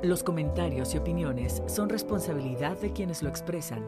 Los comentarios y opiniones son responsabilidad de quienes lo expresan.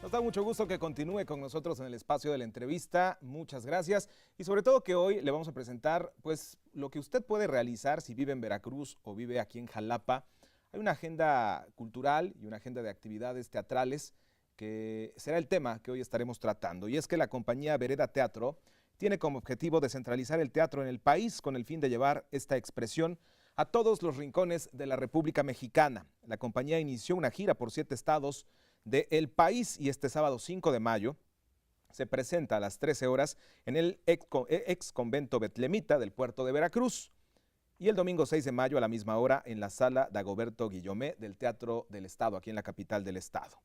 Nos da mucho gusto que continúe con nosotros en el espacio de la entrevista. Muchas gracias. Y sobre todo que hoy le vamos a presentar pues lo que usted puede realizar si vive en Veracruz o vive aquí en Jalapa. Hay una agenda cultural y una agenda de actividades teatrales que será el tema que hoy estaremos tratando. Y es que la compañía Vereda Teatro tiene como objetivo descentralizar el teatro en el país con el fin de llevar esta expresión a todos los rincones de la República Mexicana. La compañía inició una gira por 7 estados del país y este sábado 5 de mayo se presenta a las 13 horas en el ex convento betlemita del puerto de Veracruz y el domingo 6 de mayo a la misma hora en la sala Dagoberto Guillomé del Teatro del Estado, aquí en la capital del estado.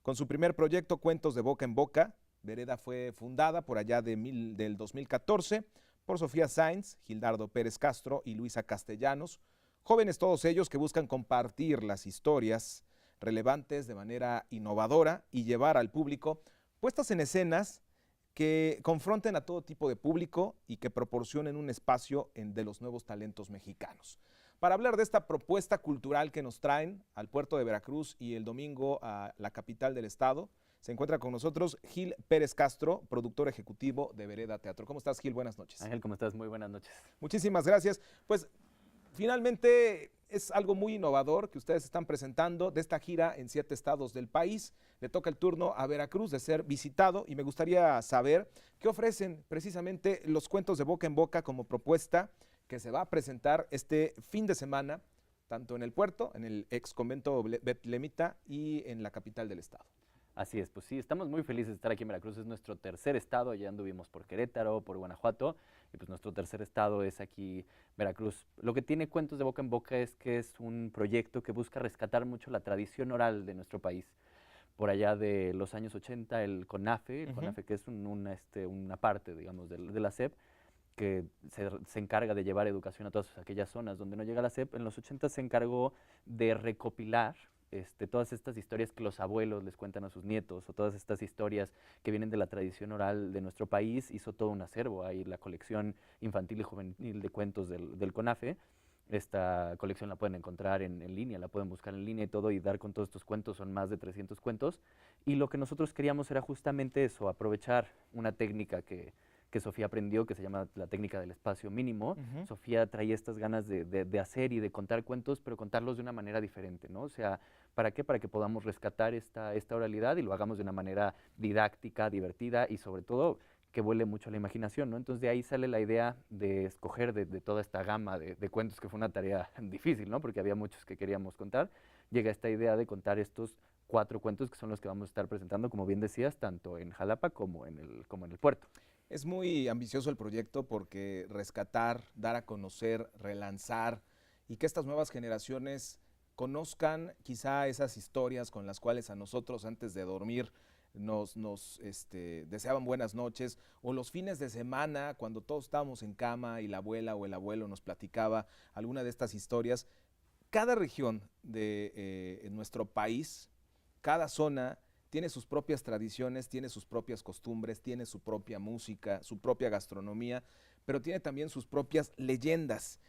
Con su primer proyecto, Cuentos de Boca en Boca, Vereda fue fundada por allá del 2014 por Sofía Sáenz, Gildardo Pérez Castro y Luisa Castellanos, jóvenes todos ellos que buscan compartir las historias relevantes de manera innovadora y llevar al público puestas en escenas que confronten a todo tipo de público y que proporcionen un espacio de los nuevos talentos mexicanos. Para hablar de esta propuesta cultural que nos traen al puerto de Veracruz y el domingo a la capital del estado, se encuentra con nosotros Gil Pérez Castro, productor ejecutivo de Vereda Teatro. ¿Cómo estás, Gil? Buenas noches. Ángel, ¿cómo estás? Muy buenas noches. Muchísimas gracias. Pues finalmente es algo muy innovador que ustedes están presentando de esta gira en 7 estados del país. Le toca el turno a Veracruz de ser visitado y me gustaría saber qué ofrecen precisamente los Cuentos de Boca en Boca como propuesta que se va a presentar este fin de semana, tanto en el puerto, en el ex convento betlemita y en la capital del estado. Así es, pues sí, estamos muy felices de estar aquí en Veracruz, es nuestro tercer estado, ya anduvimos por Querétaro, por Guanajuato, y pues nuestro tercer estado es aquí Veracruz. Lo que tiene Cuentos de Boca en Boca es que es un proyecto que busca rescatar mucho la tradición oral de nuestro país. Por allá de los años 80, el CONAFE, que es una parte, digamos, de la SEP, que se encarga de llevar educación a todas aquellas zonas donde no llega la SEP, en los 80 se encargó de recopilar todas estas historias que los abuelos les cuentan a sus nietos, o todas estas historias que vienen de la tradición oral de nuestro país. Hizo todo un acervo, ahí la colección infantil y juvenil de cuentos del CONAFE. Esta colección la pueden encontrar en línea, la pueden buscar en línea y todo, y dar con todos estos cuentos, son más de 300 cuentos. Y lo que nosotros queríamos era justamente eso, aprovechar una técnica que Sofía aprendió, que se llama la técnica del espacio mínimo. Sofía traía estas ganas de hacer y de contar cuentos, pero contarlos de una manera diferente, ¿no? O sea, ¿para qué? Para que podamos rescatar esta oralidad y lo hagamos de una manera didáctica, divertida y sobre todo que vuele mucho a la imaginación, ¿no? Entonces de ahí sale la idea de escoger de toda esta gama de cuentos, que fue una tarea difícil, ¿no? Porque había muchos que queríamos contar. Llega esta idea de contar estos 4 cuentos que son los que vamos a estar presentando, como bien decías, tanto en Jalapa como en el puerto. Es muy ambicioso el proyecto porque rescatar, dar a conocer, relanzar y que estas nuevas generaciones conozcan quizá esas historias con las cuales a nosotros antes de dormir nos deseaban buenas noches, o los fines de semana cuando todos estábamos en cama y la abuela o el abuelo nos platicaba alguna de estas historias. Cada región de nuestro país, cada zona tiene sus propias tradiciones, tiene sus propias costumbres, tiene su propia música, su propia gastronomía, pero tiene también sus propias leyendas.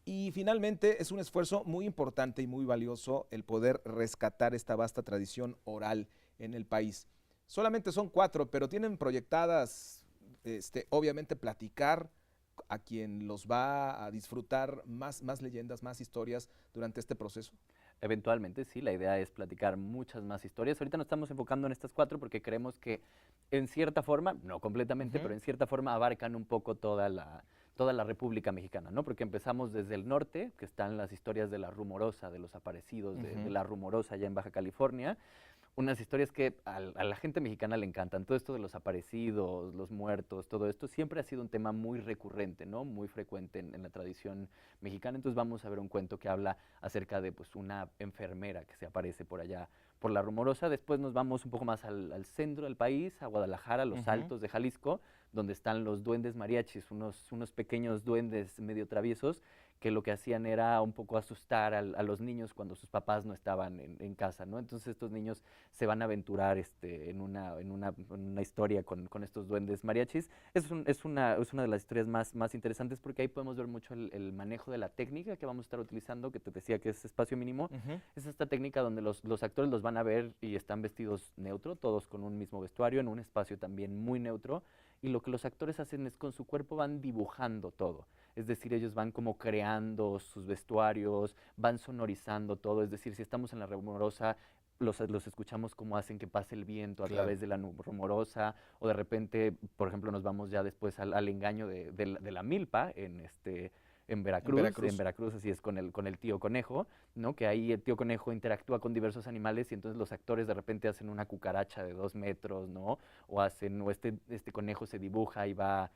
Y finalmente es un esfuerzo muy importante y muy valioso el poder rescatar esta vasta tradición oral en el país. Solamente son 4, pero tienen proyectadas, obviamente, platicar a quien los va a disfrutar más leyendas, más historias durante este proceso. Eventualmente, sí, la idea es platicar muchas más historias. Ahorita nos estamos enfocando en estas 4 porque creemos que en cierta forma, no completamente, pero en cierta forma abarcan un poco toda la República Mexicana, ¿no? Porque empezamos desde el norte, que están las historias de la Rumorosa, de los aparecidos, de la Rumorosa allá en Baja California. Unas historias que a la gente mexicana le encantan. Todo esto de los aparecidos, los muertos, todo esto siempre ha sido un tema muy recurrente, ¿no? Muy frecuente en la tradición mexicana. Entonces vamos a ver un cuento que habla acerca de pues, una enfermera que se aparece por allá, por la Rumorosa. Después nos vamos un poco más al centro del país, a Guadalajara, a los Altos de Jalisco, donde están los duendes mariachis, unos pequeños duendes medio traviesos que lo que hacían era un poco asustar a los niños cuando sus papás no estaban en casa, ¿no? Entonces estos niños se van a aventurar en una historia con estos duendes mariachis. Es una de las historias más interesantes porque ahí podemos ver mucho el manejo de la técnica que vamos a estar utilizando, que te decía que es espacio mínimo. Es esta técnica donde los actores los van a ver y están vestidos neutro, todos con un mismo vestuario, en un espacio también muy neutro, y lo que los actores hacen es con su cuerpo van dibujando todo. Es decir, ellos van como creando sus vestuarios, van sonorizando todo. Es decir, si estamos en la rumorosa, los escuchamos cómo hacen que pase el viento a Claro. través de la rumorosa, o de repente, por ejemplo, nos vamos ya después al engaño de la milpa en Veracruz, así es con el tío conejo, ¿no? Que ahí el tío conejo interactúa con diversos animales y entonces los actores de repente hacen una cucaracha de 2 metros, ¿no? O este conejo se dibuja y va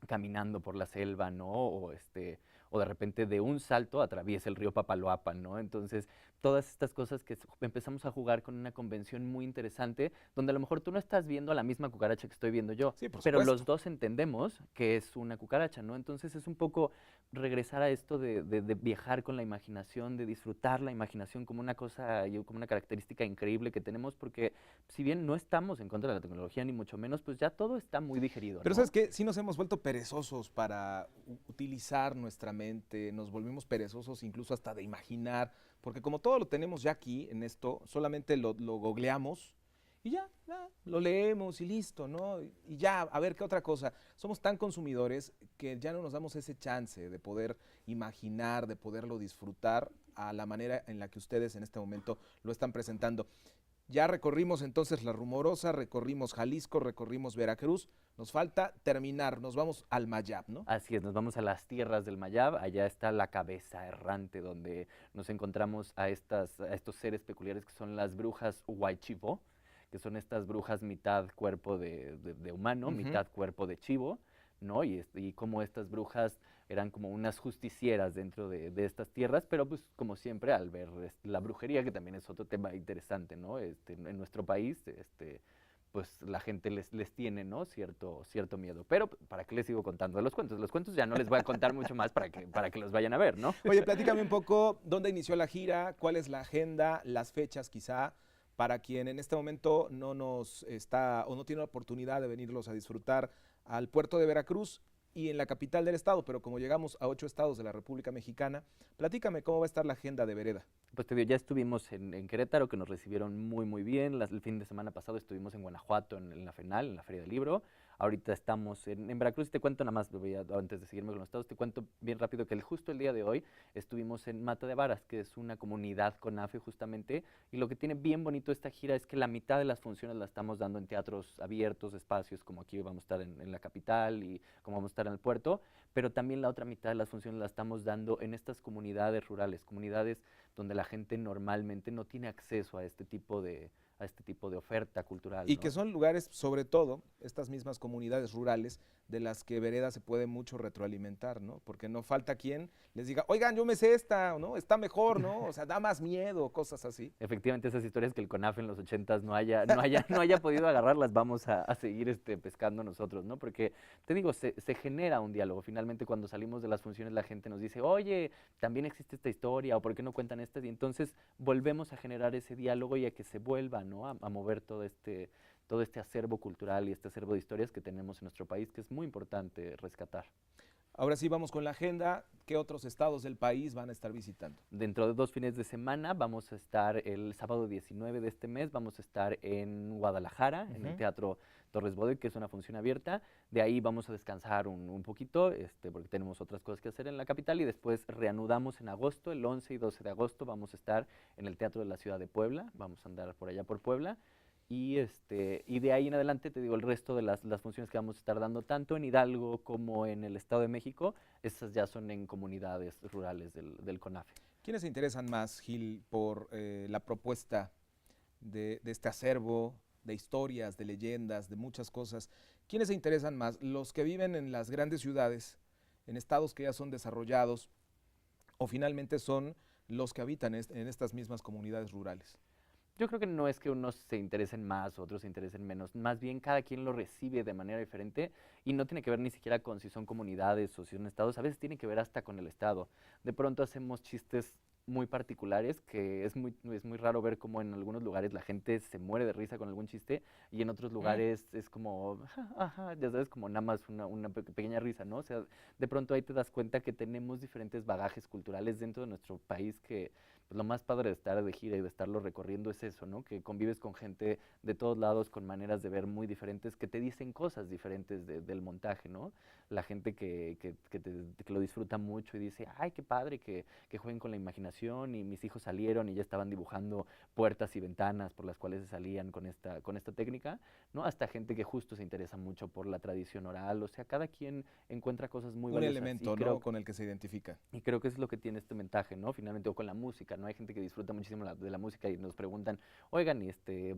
caminando por la selva, ¿no? O de repente de un salto atraviesa el río Papaloapan, ¿no? Entonces, todas estas cosas que empezamos a jugar con una convención muy interesante, donde a lo mejor tú no estás viendo a la misma cucaracha que estoy viendo yo, Sí, por pero supuesto. los dos entendemos que es una cucaracha, ¿no? Entonces es un poco regresar a esto de viajar con la imaginación, de disfrutar la imaginación como una cosa, como una característica increíble que tenemos, porque si bien no estamos en contra de la tecnología, ni mucho menos, pues ya todo está muy digerido, Pero ¿no? ¿sabes qué? Sí nos hemos vuelto perezosos para utilizar nuestra mente, nos volvimos perezosos incluso hasta de imaginar, porque como todo lo tenemos ya aquí en esto, solamente lo googleamos y ya, lo leemos y listo, ¿no? Y ya, a ver qué otra cosa. Somos tan consumidores que ya no nos damos ese chance de poder imaginar, de poderlo disfrutar a la manera en la que ustedes en este momento lo están presentando. Ya recorrimos entonces la Rumorosa, recorrimos Jalisco, recorrimos Veracruz. Nos falta terminar, nos vamos al Mayab, ¿no? Así es, nos vamos a las tierras del Mayab, allá está la cabeza errante donde nos encontramos a estos seres peculiares que son las brujas Huaychivó, que son estas brujas mitad cuerpo de humano, Ujú. mitad cuerpo de chivo, ¿no? Y como estas brujas eran como unas justicieras dentro de estas tierras, pero pues como siempre al ver la brujería, que también es otro tema interesante, ¿no? En nuestro país, pues la gente les tiene, ¿no? Cierto miedo. Pero, ¿para qué les sigo contando de los cuentos? Los cuentos ya no les voy a contar mucho más para que los vayan a ver, ¿no? Oye, platícame un poco dónde inició la gira, cuál es la agenda, las fechas quizá, para quien en este momento no nos está o no tiene la oportunidad de venirlos a disfrutar al puerto de Veracruz y en la capital del estado, pero como llegamos a 8 estados de la República Mexicana, platícame cómo va a estar la agenda de Vereda. Pues te digo, ya estuvimos en Querétaro, que nos recibieron muy bien. El fin de semana pasado estuvimos en Guanajuato, en la FENAL, en la Feria del Libro. Ahorita estamos en Veracruz y te cuento nada más, antes de seguirme con los estados, te cuento bien rápido que justo el día de hoy estuvimos en Mata de Varas, que es una comunidad CONAFE justamente, y lo que tiene bien bonito esta gira es que la mitad de las funciones la estamos dando en teatros abiertos, espacios como aquí vamos a estar en la capital y como vamos a estar en el puerto, pero también la otra mitad de las funciones la estamos dando en estas comunidades rurales, comunidades donde la gente normalmente no tiene acceso a este tipo de oferta cultural, Y que ¿no? son lugares, sobre todo, estas mismas comunidades rurales, de las que Vereda se puede mucho retroalimentar, ¿no? Porque no falta quien les diga, oigan, yo me sé esta, ¿no? Está mejor, ¿no? O sea, da más miedo, cosas así. Efectivamente, esas historias que el CONAF en los 80s no haya podido agarrar, las vamos a seguir pescando nosotros, ¿no? Porque, te digo, se genera un diálogo. Finalmente, cuando salimos de las funciones, la gente nos dice, oye, también existe esta historia, o ¿por qué no cuentan estas? Y entonces volvemos a generar ese diálogo y a que se vuelva, ¿no? A mover todo este acervo cultural y este acervo de historias que tenemos en nuestro país, que es muy importante rescatar. Ahora sí vamos con la agenda. ¿Qué otros estados del país van a estar visitando? Dentro de 2 fines de semana vamos a estar el sábado 19 de este mes, vamos a estar en Guadalajara, en el Teatro Torres Bodet, que es una función abierta. De ahí vamos a descansar un poquito, porque tenemos otras cosas que hacer en la capital y después reanudamos en agosto, el 11 y 12 de agosto vamos a estar en el Teatro de la Ciudad de Puebla, vamos a andar por allá por Puebla. Y de ahí en adelante, te digo, el resto de las funciones que vamos a estar dando, tanto en Hidalgo como en el Estado de México, estas ya son en comunidades rurales del CONAFE. ¿Quiénes se interesan más, Gil, por la propuesta de este acervo de historias, de leyendas, de muchas cosas? ¿Quiénes se interesan más? ¿Los que viven en las grandes ciudades, en estados que ya son desarrollados, o finalmente son los que habitan en estas mismas comunidades rurales? Yo creo que no es que unos se interesen más, otros se interesen menos, más bien cada quien lo recibe de manera diferente y no tiene que ver ni siquiera con si son comunidades o si son estados, a veces tiene que ver hasta con el estado. De pronto hacemos chistes muy particulares que es muy raro ver cómo en algunos lugares la gente se muere de risa con algún chiste y en otros lugares es como, ajá, ya sabes, como nada más una pequeña risa, ¿no? O sea, de pronto ahí te das cuenta que tenemos diferentes bagajes culturales dentro de nuestro país que pues, lo más padre de estar de gira y de estarlo recorriendo es eso, ¿no? Que convives con gente de todos lados con maneras de ver muy diferentes que te dicen cosas diferentes del montaje, ¿no? La gente que lo disfruta mucho y dice, ay, qué padre que jueguen con la imaginación y mis hijos salieron y ya estaban dibujando puertas y ventanas por las cuales se salían con esta técnica, ¿no? Hasta gente que justo se interesa mucho por la tradición oral, o sea, cada quien encuentra cosas muy Un valiosas. elemento, ¿no? Con el que se identifica. Y creo que eso es lo que tiene este montaje, ¿no? Finalmente, o con la música, ¿no? Hay gente que disfruta muchísimo de la música y nos preguntan, oigan,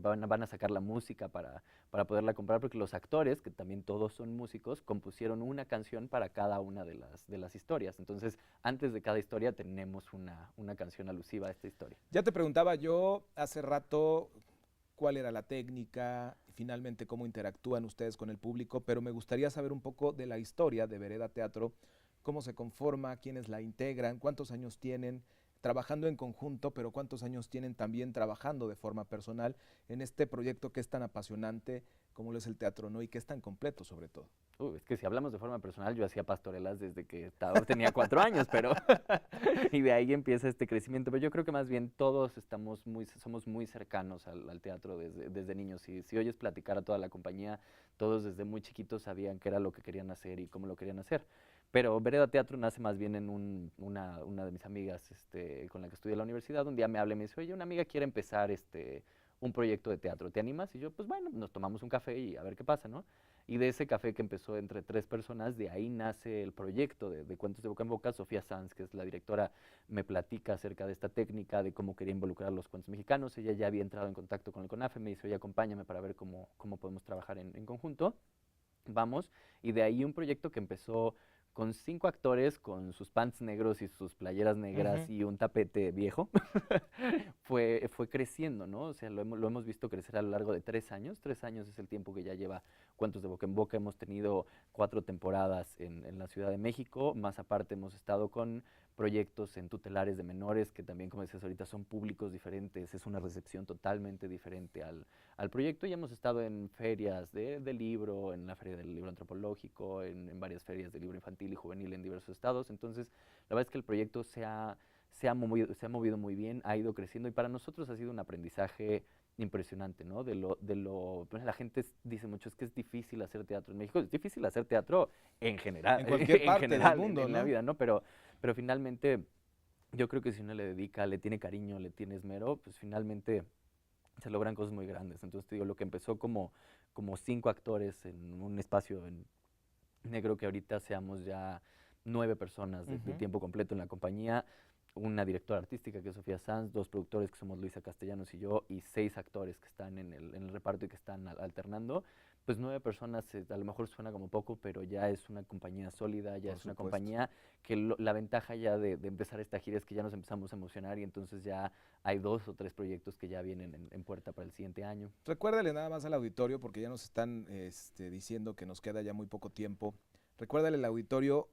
van a sacar la música para poderla comprar, porque los actores, que también todos son músicos, compusieron una canción para cada una de las historias. Entonces, antes de cada historia tenemos una canción alusiva a esta historia. Ya te preguntaba yo hace rato cuál era la técnica, finalmente cómo interactúan ustedes con el público, pero me gustaría saber un poco de la historia de Vereda Teatro, cómo se conforma, quiénes la integran, cuántos años tienen trabajando en conjunto, pero cuántos años tienen también trabajando de forma personal en este proyecto que es tan apasionante como lo es el teatro, ¿no? Y que es tan completo sobre todo. Es que si hablamos de forma personal, yo hacía pastorelas desde que tenía 4 años, pero y de ahí empieza este crecimiento. Pero yo creo que más bien todos somos muy cercanos al teatro desde niños. Si oyes platicar a toda la compañía, todos desde muy chiquitos sabían qué era lo que querían hacer y cómo lo querían hacer. Pero Vereda Teatro nace más bien en una de mis amigas con la que estudié en la universidad. Un día me habla y me dice, oye, una amiga quiere empezar un proyecto de teatro, ¿te animas? Y yo, pues bueno, nos tomamos un café y a ver qué pasa, ¿no? Y de ese café que empezó entre 3 personas, de ahí nace el proyecto de Cuentos de Boca en Boca. Sofía Sanz, que es la directora, me platica acerca de esta técnica, de cómo quería involucrar los cuentos mexicanos. Ella ya había entrado en contacto con el CONAFE, me dice, oye, acompáñame para ver cómo podemos trabajar en conjunto. Vamos, y de ahí un proyecto que empezó con 5 actores con sus pants negros y sus playeras negras y un tapete viejo, fue creciendo, ¿no? O sea, lo hemos visto crecer a lo largo de 3 años. 3 años es el tiempo que ya lleva Cuentos de Boca en Boca. Hemos tenido 4 temporadas en la Ciudad de México, más aparte hemos estado con proyectos en tutelares de menores, que también, como decías ahorita, son públicos diferentes, es una recepción totalmente diferente al proyecto, y hemos estado en ferias de libro, en la Feria del Libro Antropológico, en varias ferias de libro infantil y juvenil en diversos estados. Entonces, la verdad es que el proyecto se ha movido muy bien, ha ido creciendo, y para nosotros ha sido un aprendizaje impresionante, ¿no? Pues la gente dice mucho, es que es difícil hacer teatro en México. Es difícil hacer teatro en general, En cualquier parte del mundo, en la vida, ¿no? Pero finalmente, yo creo que si uno le dedica, le tiene cariño, le tiene esmero, pues finalmente se logran cosas muy grandes. Entonces, te digo, lo que empezó como 5 actores en un espacio en negro, que ahorita seamos ya 9 personas de tiempo completo en la compañía, una directora artística que es Sofía Sanz, 2 productores que somos Luisa Castellanos y yo, y 6 actores que están en el reparto y que están alternando. Pues 9 personas, a lo mejor suena como poco, pero ya es una compañía sólida, ya Por es una supuesto. compañía que la ventaja ya de empezar esta gira es que ya nos empezamos a emocionar, y entonces ya hay 2 o 3 proyectos que ya vienen en puerta para el siguiente año. Recuérdale nada más al auditorio, porque ya nos están diciendo que nos queda ya muy poco tiempo. Recuérdale al auditorio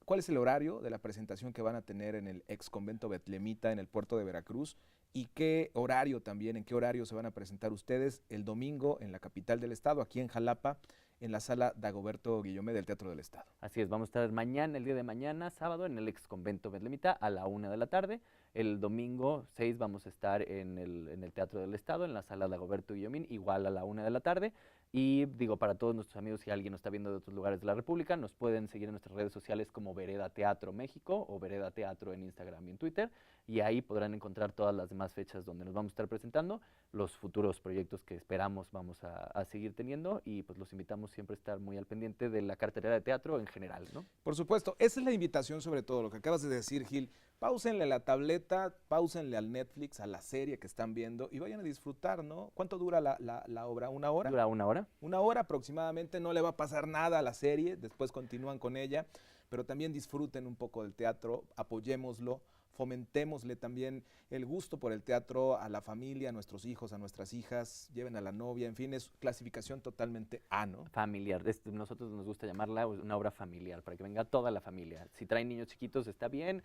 cuál es el horario de la presentación que van a tener en el ex convento Betlemita en el puerto de Veracruz, y qué horario también, en qué horario se van a presentar ustedes el domingo en la capital del estado, aquí en Jalapa, en la sala Dagoberto Guillomé del Teatro del Estado. Así es, vamos a estar mañana, el día de mañana, sábado, en el ex convento Betlemita a la 1 de la tarde. El domingo 6 vamos a estar en el Teatro del Estado, en la sala Dagoberto Guillomín, igual a la 1 de la tarde. Y digo, para todos nuestros amigos, si alguien nos está viendo de otros lugares de la República, nos pueden seguir en nuestras redes sociales como Vereda Teatro México o Vereda Teatro en Instagram y en Twitter, y ahí podrán encontrar todas las demás fechas donde nos vamos a estar presentando, los futuros proyectos que esperamos vamos a seguir teniendo, y pues los invitamos siempre a estar muy al pendiente de la cartelera de teatro en general, ¿no? Por supuesto, esa es la invitación sobre todo, lo que acabas de decir, Gil. Páusenle la tableta, páusenle al Netflix, a la serie que están viendo y vayan a disfrutar, ¿no? ¿Cuánto dura la obra? ¿1 hora? Dura 1 hora. 1 hora aproximadamente, no le va a pasar nada a la serie, después continúan con ella, pero también disfruten un poco del teatro, apoyémoslo, fomentémosle también el gusto por el teatro a la familia, a nuestros hijos, a nuestras hijas, lleven a la novia, en fin, es clasificación totalmente A, ¿no? Familiar. Nosotros nos gusta llamarla una obra familiar, para que venga toda la familia. Si traen niños chiquitos está bien,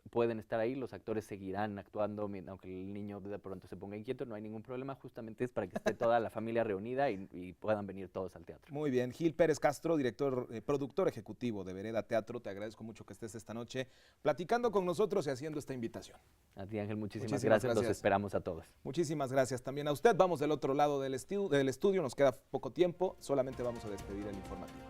pueden estar ahí, los actores seguirán actuando, aunque el niño de pronto se ponga inquieto, no hay ningún problema, justamente es para que esté toda la familia reunida y puedan venir todos al teatro. Muy bien, Gil Pérez Castro, productor ejecutivo de Vereda Teatro, te agradezco mucho que estés esta noche platicando con nosotros y haciendo esta invitación. A ti, Ángel, muchísimas gracias, los esperamos a todos. Muchísimas gracias también a usted, vamos del otro lado del estudio, nos queda poco tiempo, solamente vamos a despedir el informativo.